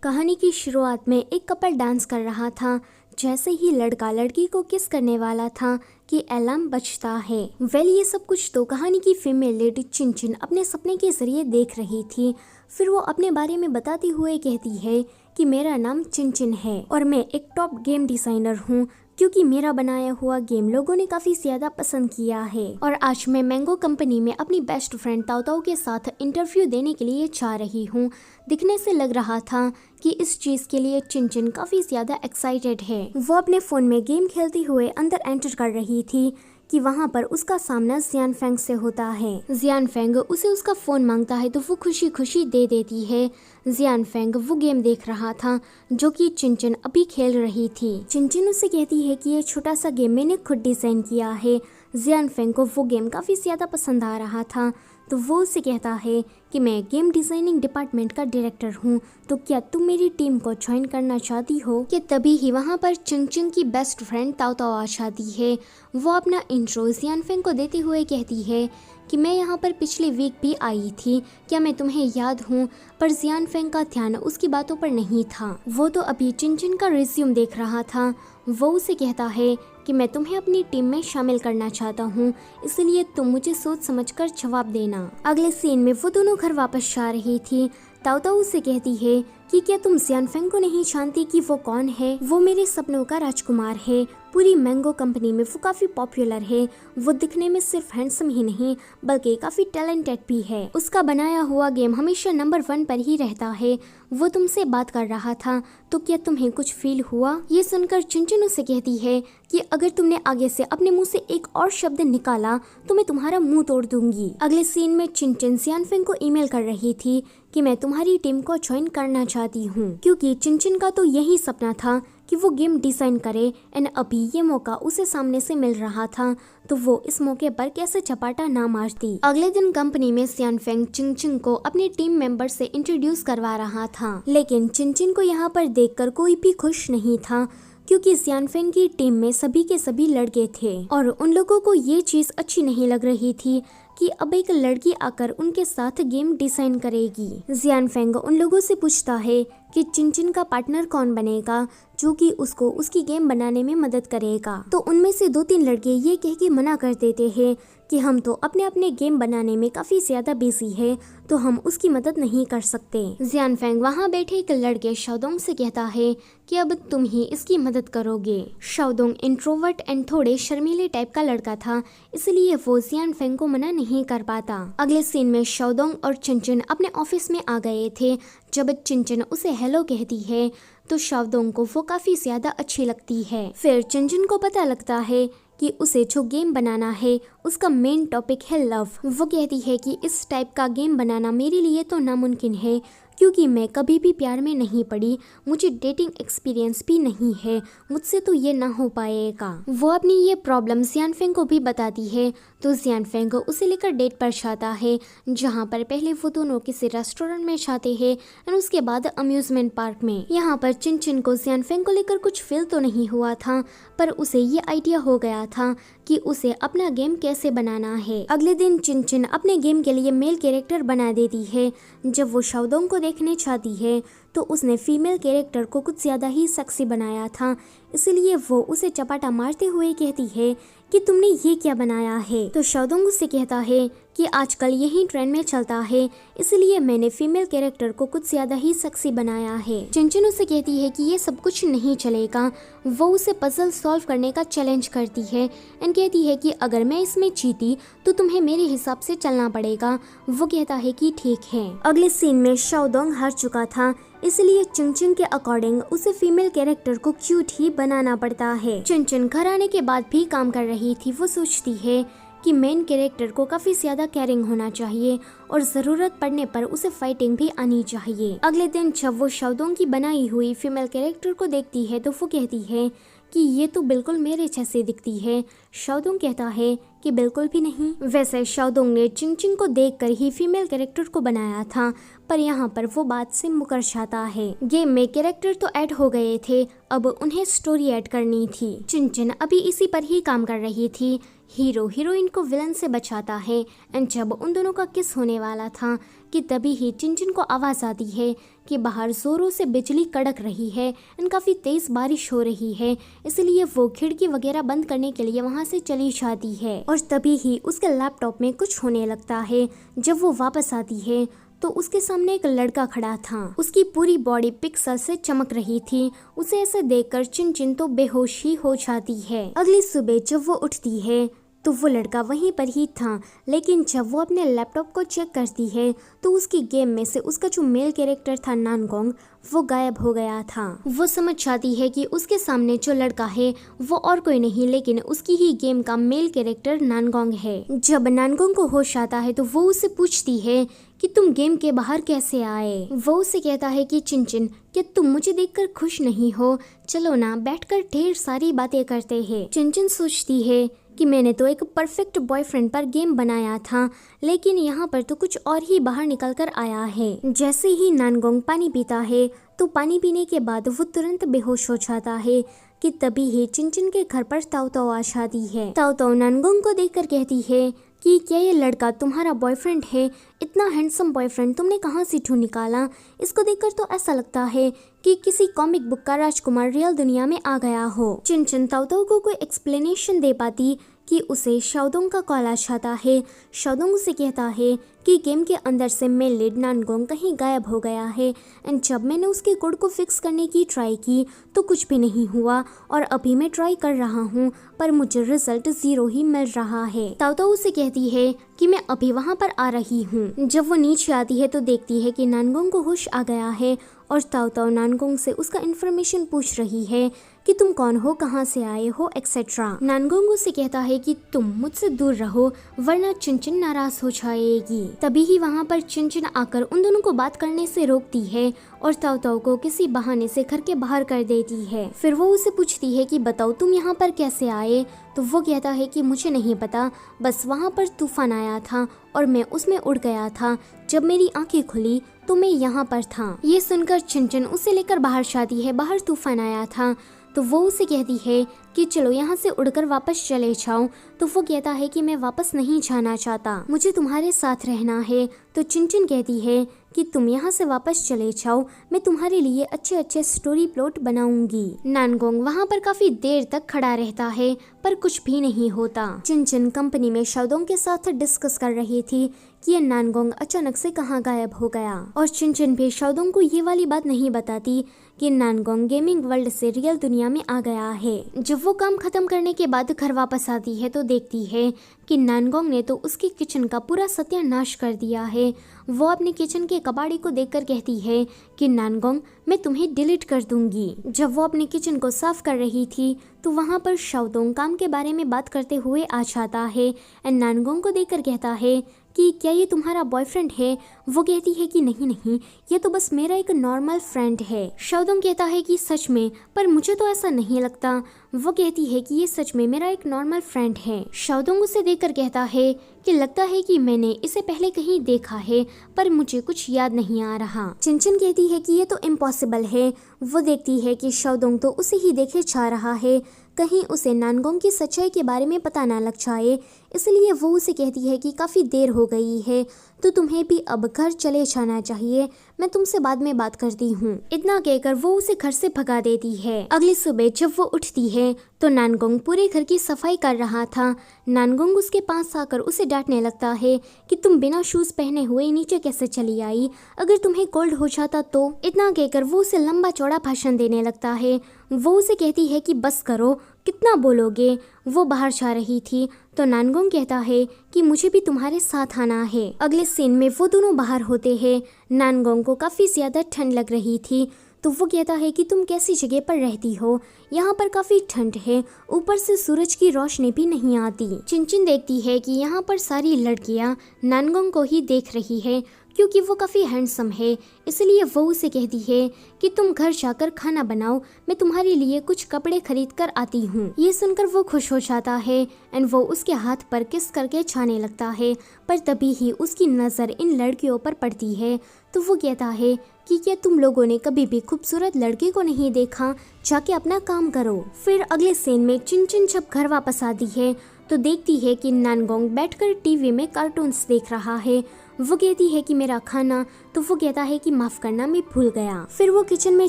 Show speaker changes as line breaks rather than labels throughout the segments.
कहानी की शुरुआत में एक कपल डांस कर रहा था। जैसे ही लड़का लड़की को किस करने वाला था कि अलार्म बजता है। ये सब कुछ तो कहानी की फीमेल लीड चिनचिन अपने सपने के जरिए देख रही थी। फिर वो अपने बारे में बताते हुए कहती है कि मेरा नाम चिनचिन है और मैं एक टॉप गेम डिजाइनर हूँ, क्योंकि मेरा बनाया हुआ गेम लोगों ने काफी ज्यादा पसंद किया है। और आज मैं मैंगो कंपनी में अपनी बेस्ट फ्रेंड ताओ ताओ के साथ इंटरव्यू देने के लिए जा रही हूँ। दिखने से लग रहा था कि इस चीज के लिए चिनचिन काफी ज्यादा एक्साइटेड है। वो अपने फोन में गेम खेलते हुए अंदर एंटर कर रही थी कि वहाँ पर उसका सामना जियानफेंग से होता है। जियानफेंग उसे उसका फोन मांगता है तो वो खुशी खुशी दे देती है। जियानफेंग वो गेम देख रहा था जो कि चिनचिन अभी खेल रही थी। चिनचिन उससे कहती है कि ये छोटा सा गेम मैंने खुद डिजाइन किया है। जियानफेंग को वो गेम काफी ज्यादा पसंद आ रहा था तो वो उससे कहता है कि मैं गेम डिजाइनिंग डिपार्टमेंट का डायरेक्टर हूँ, तो क्या तुम मेरी टीम को ज्वाइन करना चाहती हो। कि तभी ही वहाँ पर चिंगचिंग की बेस्ट फ्रेंड ताओ ताओ आ जाती है। वो अपना इंट्रो जियानफेंग को देते हुए कहती है कि मैं यहाँ पर पिछले वीक भी आई थी, क्या मैं तुम्हें याद हूँ। पर जियानफेंग का ध्यान उसकी बातों पर नहीं था। वो तो अभी चिनचिन का रिज्यूम देख रहा था। वो उसे कहता है कि मैं तुम्हें अपनी टीम में शामिल करना चाहता हूँ, इसलिए तुम मुझे सोच समझकर जवाब देना। अगले सीन में वो दोनों घर वापस जा रही थी। ताओ ताओ उसे कहती है कि क्या तुम जियानफेंग को नहीं जानती कि वो कौन है। वो मेरे सपनों का राजकुमार है। पूरी मैंगो कंपनी में वो काफी पॉपुलर है। वो दिखने में सिर्फ हैंडसम ही नहीं बल्कि काफी टैलेंटेड भी है। उसका बनाया हुआ गेम हमेशा नंबर 1 पर ही रहता है। वो तुमसे बात कर रहा था, तो क्या तुम्हें कुछ फील हुआ। ये सुनकर चिनचिन उसे कहती है कि अगर तुमने आगे से अपने मुंह से एक और शब्द निकाला तो मैं तुम्हारा मुंह तोड़ दूंगी। अगले सीन में चिनचिन जियानफेंग को ईमेल कर रही थी कि मैं तुम्हारी टीम को ज्वाइन करना चाहती हूँ, क्योंकि चिनचिन का तो यही सपना था कि वो गेम डिजाइन करे। एंड अभी ये मौका उसे सामने से मिल रहा था तो वो इस मौके पर कैसे चपाटा ना मारती। अगले दिन कंपनी में जियानफेंग चिंगचिन को अपने टीम मेंबर से इंट्रोड्यूस करवा रहा था, लेकिन चिनचिन को यहाँ पर देखकर कोई भी खुश नहीं था, क्योंकि जियानफेंग की टीम में सभी के सभी लड़के थे और उन लोगों को ये चीज अच्छी नहीं लग रही थी कि अब एक लड़की आकर उनके साथ गेम डिजाइन करेगी। जियानफेंग उन लोगों से पूछता है कि चिनचिन का पार्टनर कौन बनेगा जो कि उसको उसकी गेम बनाने में मदद करेगा। तो उनमें से 2-3 लड़के ये कह के मना कर देते हैं कि हम तो अपने अपने गेम बनाने में काफी ज्यादा बिजी है, तो हम उसकी मदद नहीं कर सकते। जियानफेंग वहाँ बैठे एक लड़के शाओदोंग से कहता है कि अब तुम ही इसकी मदद करोगे। शाओदोंग इंट्रोवर्ट एंड थोड़े शर्मीले टाइप का लड़का था, इसलिए वो जियानफेंग को मना नहीं कर पाता। अगले सीन में शाओदोंग और चिनचिन अपने ऑफिस में आ गए थे। जब चिनचिन उसे हेलो कहती है तो शाओदोंग को वो काफी ज्यादा अच्छी लगती है। फिर चिनचिन को पता लगता है कि उसे जो गेम बनाना है उसका मेन टॉपिक है लव। वो कहती है कि इस टाइप का गेम बनाना मेरे लिए तो नामुमकिन है, क्योंकि मैं कभी भी प्यार में नहीं पड़ी, मुझे डेटिंग एक्सपीरियंस भी नहीं है, मुझसे तो ये ना हो पाएगा। वो अपनी ये प्रॉब्लम जियानफेंग को भी बताती है तो जियानफेंग उसे लेकर डेट पर जाता है, जहाँ पर पहले वो दोनों किसी रेस्टोरेंट में जाते हैं और उसके बाद अम्यूजमेंट पार्क में। यहाँ पर चिनचिन को जियानफेंग को लेकर कुछ फील तो नहीं हुआ था, पर उसे ये आइडिया हो गया था कि उसे अपना गेम कैसे बनाना है। अगले दिन चिनचिन अपने गेम के लिए मेल कैरेक्टर बना देती है। जब वो शाओदोंग को देखने चाहती है तो उसने फीमेल कैरेक्टर को कुछ ज्यादा ही सेक्सी बनाया था, इसलिए वो उसे चपाटा मारते हुए कहती है कि तुमने ये क्या बनाया है। तो शाओदोंग उससे कहता है कि आजकल यही ट्रेंड में चलता है, इसलिए मैंने फीमेल कैरेक्टर को कुछ ज्यादा ही सेक्सी बनाया है। चिनचिन उसे कहती है कि ये सब कुछ नहीं चलेगा। वो उसे पजल सॉल्व करने का चैलेंज करती है एंड कहती है कि अगर मैं इसमें जीती तो तुम्हें मेरे हिसाब से चलना पड़ेगा। वो कहता है कि ठीक है। अगले सीन में शाओदोंग हार चुका था, इसलिए चिनचिन के अकॉर्डिंग उसे फीमेल कैरेक्टर को क्यूट ही बनाना पड़ता है। चिनचिन घर आने के बाद भी काम कर रही थी। वो सोचती है कि मेन कैरेक्टर को काफी ज्यादा केयरिंग होना चाहिए और जरूरत पड़ने पर उसे फाइटिंग भी आनी चाहिए। अगले दिन जब वो शाओदोंग की बनाई हुई फीमेल कैरेक्टर को देखती है तो वो कहती है कि ये तो बिल्कुल मेरे जैसे दिखती है। शाओदोंग कहता है कि बिल्कुल भी नहीं। वैसे शाओदोंग ने चिनचिन को देखकर ही फीमेल कैरेक्टर को बनाया था, पर यहाँ पर वो बात से मुकर जाता है। गेम में कैरेक्टर तो ऐड हो गए थे, अब उन्हें स्टोरी ऐड करनी थी। चिनचिन अभी इसी पर ही काम कर रही थी। हीरो हीरोइन को विलन से बचाता है। एंड जब उन दोनों का किस होने वाला था कि तभी ही चिंचिन को आवाज़ आती है कि बाहर जोरों से बिजली कड़क रही है एंड काफ़ी तेज़ बारिश हो रही है, इसलिए वो खिड़की वगैरह बंद करने के लिए वहाँ से चली जाती है। और तभी ही उसके लैपटॉप में कुछ होने लगता है। जब वो वापस आती है तो उसके सामने एक लड़का खड़ा था। उसकी पूरी बॉडी पिक्सल से चमक रही थी। उसे ऐसे देखकर चिंचिन तो बेहोश ही हो जाती है। अगली सुबह जब वो उठती है तो वो लड़का वहीं पर ही था, लेकिन जब वो अपने लैपटॉप को चेक करती है तो उसकी गेम में से उसका जो मेल कैरेक्टर था नानगोंग, वो गायब हो गया था। वो समझ जाती है कि उसके सामने जो लड़का है वो और कोई नहीं लेकिन उसकी ही गेम का मेल कैरेक्टर नानगोंग है। जब नानगोंग को होश आता है तो वो उसे पूछती है कि तुम गेम के बाहर कैसे आए। वो उसे कहता है कि चिंचिन, क्या तुम मुझे देखकर खुश नहीं हो? चलो ना बैठकर ढेर सारी बातें करते हैं। चिंचिन सोचती है कि मैंने तो एक परफेक्ट बॉयफ्रेंड पर गेम बनाया था, लेकिन यहाँ पर तो कुछ और ही बाहर निकल कर आया है। जैसे ही नानगोंग पानी पीता है तो पानी पीने के बाद वो तुरंत बेहोश हो जाता है कि तभी ही चिंचिन के घर पर ताऊ ताऊ आ जाती है। ताऊ ताऊ नानगोंग को देखकर कहती है कि क्या ये लड़का तुम्हारा बॉयफ्रेंड है? इतना हैंडसम बॉयफ्रेंड तुमने कहाँ से ढूंढ निकाला? इसको देखकर तो ऐसा लगता है कि किसी कॉमिक बुक का राजकुमार रियल दुनिया में आ गया हो। चिंचिन ताऊ ताऊ को कोई एक्सप्लेनेशन दे पाती कि उसे शाओदोंग का कॉल आ जाता है। शाओदोंग उसे कहता है कि गेम के अंदर से मेल लीड नानगोंग कहीं गायब हो गया है एंड जब मैंने उसके कोड को फिक्स करने की ट्राई की तो कुछ भी नहीं हुआ और अभी मैं ट्राई कर रहा हूँ पर मुझे रिजल्ट 0 ही मिल रहा है। ताऊ ताऊ उसे कहती है कि मैं अभी वहाँ पर आ रही हूँ। जब वो नीचे आती है तो देखती है कि नानगोंग को होश आ गया है और ताऊ ताऊ नानगोंग से उसका इन्फॉर्मेशन पूछ रही है कि तुम कौन हो, कहाँ से आए हो, एक्सेट्रा। नानगोंग उसे कहता है कि तुम मुझसे दूर रहो वरना चिंचिन नाराज हो जाएगी। तभी ही वहाँ पर चिंचिन आकर उन दोनों को बात करने से रोकती है और ताऊ ताऊ को किसी बहाने से घर के बाहर कर देती है। फिर वो उसे पूछती है कि बताओ तुम यहाँ पर कैसे आए? तो वो कहता है कि मुझे नहीं पता, बस वहाँ पर तूफान आया था और मैं उसमें उड़ गया था। जब मेरी आंखें खुली तो मैं यहाँ पर था। ये सुनकर चिंचिन उसे लेकर बाहर जाती है। बाहर तूफान आया था तो वो उसे कहती है कि चलो यहाँ से उड़कर वापस चले जाओ। तो वो कहता है कि मैं वापस नहीं जाना चाहता, मुझे तुम्हारे साथ रहना है। तो चिंचिन कहती है कि तुम यहाँ से वापस चले जाओ, मैं तुम्हारे लिए अच्छे अच्छे स्टोरी प्लॉट बनाऊंगी। नानगोंग वहाँ पर काफी देर तक खड़ा रहता है पर कुछ भी नहीं होता। चिंचिन कंपनी में शाओदोंग के साथ डिस्कस कर रही थी कि ये नानगोंग अचानक से कहाँ गायब हो गया और चिंचिन भी शाओदोंग को ये वाली बात नहीं बताती कि नानगोंग गेमिंग वर्ल्ड से रियल दुनिया में आ गया है। जब वो काम खत्म करने के बाद घर वापस आती है तो देखती है कि नानगोंग ने तो उसकी किचन का पूरा सत्यानाश कर दिया है। वो अपने किचन के कबाड़ी को देखकर कहती है कि नानगोंग, मैं तुम्हें डिलीट कर दूंगी। जब वो अपने किचन को साफ कर रही थी तो वहाँ पर शाओदोंग काम के बारे में बात करते हुए आ जाता है एंड नानगोंग को देखकर कहता है कि क्या ये तुम्हारा बॉयफ्रेंड है? वो कहती है कि नहीं नहीं, ये तो बस मेरा एक नॉर्मल फ्रेंड है। शाओदोंग कहता है कि सच में? पर मुझे तो ऐसा नहीं लगता। वो कहती है कि ये सच में मेरा एक नॉर्मल फ्रेंड है। शाओदोंग उसे देखकर कहता है कि लगता है कि मैंने इसे पहले कहीं देखा है पर मुझे कुछ याद नहीं आ रहा। चिंचिन कहती है कि ये तो इम्पॉसिबल है। वो देखती है कि शाओदोंग तो उसे ही देखे जा रहा है, कहीं उसे नानगोंग की सच्चाई के बारे में पता ना लग जाए, इसलिए वो उसे कहती है कि काफ़ी देर हो गई है तो तुम्हें भी अब घर चले जाना चाहिए, मैं तुमसे बाद में बात करती हूँ। इतना कहकर वो उसे घर से भगा देती है। अगली सुबह जब वो उठती है तो नानगोंग पूरे घर की सफाई कर रहा था। नानगोंग उसके पास आकर उसे डांटने लगता है कि तुम बिना शूज पहने हुए नीचे कैसे चली आई, अगर तुम्हें कोल्ड हो जाता तो। इतना कहकर वो उसे लंबा चौड़ा भाषण देने लगता है। वो उसे कहती है कि बस करो, कितना बोलोगे। वो बाहर जा रही थी तो नानगोंग कहता है कि मुझे भी तुम्हारे साथ आना है। अगले सीन में वो दोनों बाहर होते हैं। नानगोंग को काफ़ी ज़्यादा ठंड लग रही थी तो वो कहता है कि तुम कैसी जगह पर रहती हो, यहाँ पर काफ़ी ठंड है, ऊपर से सूरज की रोशनी भी नहीं आती। चिंचिन देखती है कि यहाँ पर सारी लड़कियाँ नानगोंग को ही देख रही है क्योंकि वो काफ़ी हैंडसम है, इसलिए वो उसे कहती है कि तुम घर जाकर खाना बनाओ, मैं तुम्हारे लिए कुछ कपड़े खरीद कर आती हूँ। ये सुनकर वो खुश हो जाता है एंड वो उसके हाथ पर किस करके छाने लगता है, पर तभी ही उसकी नज़र इन लड़कियों पर पड़ती है तो वो कहता है कि क्या तुम लोगों ने कभी भी खूबसूरत लड़के को नहीं देखा, जाके अपना काम करो। फिर अगले सीन में चिंचिन जब घर वापस आती है तो देखती है कि नानगोंग बैठकर टीवी में कार्टून्स देख रहा है। वो कहती है कि मेरा खाना, तो वो कहता है कि माफ करना, मैं भूल गया। फिर वो किचन में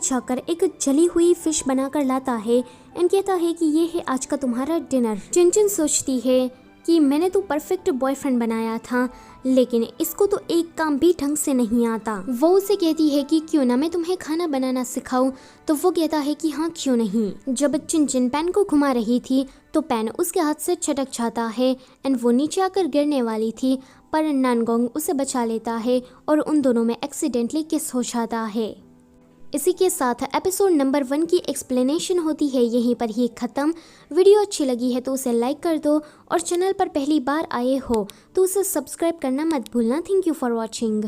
जाकर एक जली हुई फिश बनाकर लाता है एंड कहता है कि ये है आज का तुम्हारा डिनर। चिनचिन सोचती है कि मैंने तो परफेक्ट बॉयफ्रेंड बनाया था, लेकिन इसको तो एक काम भी ढंग से नहीं आता। वो उसे कहती है कि क्यों ना मैं तुम्हें खाना बनाना सिखाऊं, तो वो कहता है कि हाँ क्यों नहीं। जब चिनचिन पैन को घुमा रही थी तो पैन उसके हाथ से छटक जाता है एंड वो नीचे आकर गिरने वाली थी, पर नानगोंग उसे बचा लेता है और उन दोनों में एक्सीडेंटली किस हो जाता है। इसी के साथ एपिसोड नंबर 1 की एक्सप्लेनेशन होती है यहीं पर ही ख़त्म। वीडियो अच्छी लगी है तो उसे लाइक कर दो और चैनल पर पहली बार आए हो तो उसे सब्सक्राइब करना मत भूलना। Thank you for watching.